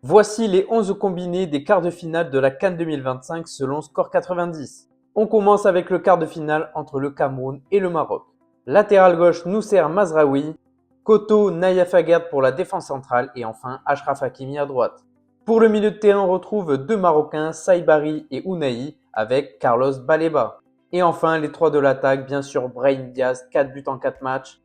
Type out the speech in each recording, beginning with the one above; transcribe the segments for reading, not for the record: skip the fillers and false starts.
Voici les 11 combinés des quarts de finale de la CAN 2025 selon Score 90. On commence avec le quart de finale entre le Cameroun et le Maroc. Latéral gauche Nousser Mazraoui, Koto Nayef Aguerd pour la défense centrale et enfin Achraf Hakimi à droite. Pour le milieu de terrain, on retrouve deux Marocains, Saibari et Ounahi avec Carlos Baleba. Et enfin les trois de l'attaque, bien sûr Brahim Diaz, 4 buts en 4 matchs,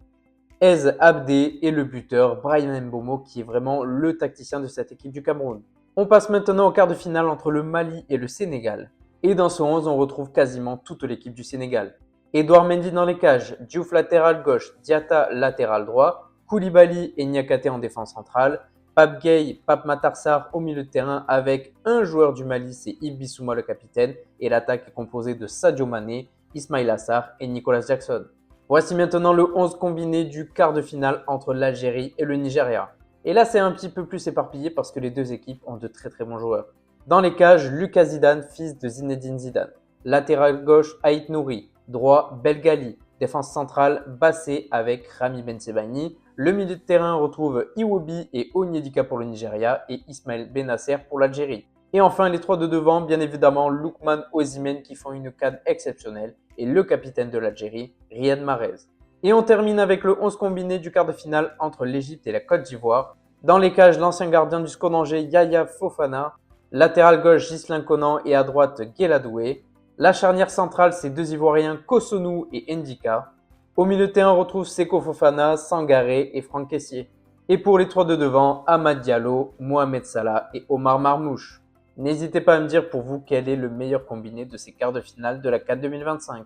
Ez Abdé et le buteur Bryan Mbeumo qui est vraiment le tacticien de cette équipe du Cameroun. On passe maintenant au quart de finale entre le Mali et le Sénégal. Et dans ce 11, on retrouve quasiment toute l'équipe du Sénégal. Edouard Mendy dans les cages, Diouf latéral gauche, Diatta latéral droit, Koulibaly et Niakate en défense centrale, Pape Gueye, Pape Matar Sarr au milieu de terrain avec un joueur du Mali, c'est Yves Bissouma le capitaine, et l'attaque est composée de Sadio Mané, Ismaïla Sarr et Nicolas Jackson. Voici maintenant le 11 combiné du quart de finale entre l'Algérie et le Nigeria. Et là, c'est un petit peu plus éparpillé parce que les deux équipes ont de très très bons joueurs. Dans les cages, Lucas Zidane, fils de Zinedine Zidane. Latéral gauche, Aït Nouri. Droit, Belgali. Défense centrale, Bassé avec Rami Bensebaini. Le milieu de terrain retrouve Iwobi et Onyedika pour le Nigeria et Ismaël Benasser pour l'Algérie. Et enfin, les trois de devant, bien évidemment, Lookman Osimhen qui font une CAN exceptionnelle et le capitaine de l'Algérie, Riyad Mahrez. Et on termine avec le 11 combiné du quart de finale entre l'Égypte et la Côte d'Ivoire. Dans les cages, l'ancien gardien du SCO d'Angers, Yaya Fofana. Latéral gauche, Ghislain Conan et à droite, Guéladoué. La charnière centrale, c'est deux Ivoiriens, Kosonou et Ndika. Au milieu de terrain, on retrouve Seko Fofana, Sangaré et Franck Kessié. Et pour les trois de devant, Amad Diallo, Mohamed Salah et Omar Marmouche. N'hésitez pas à me dire pour vous quel est le meilleur combiné de ces quarts de finale de la CAN 2025.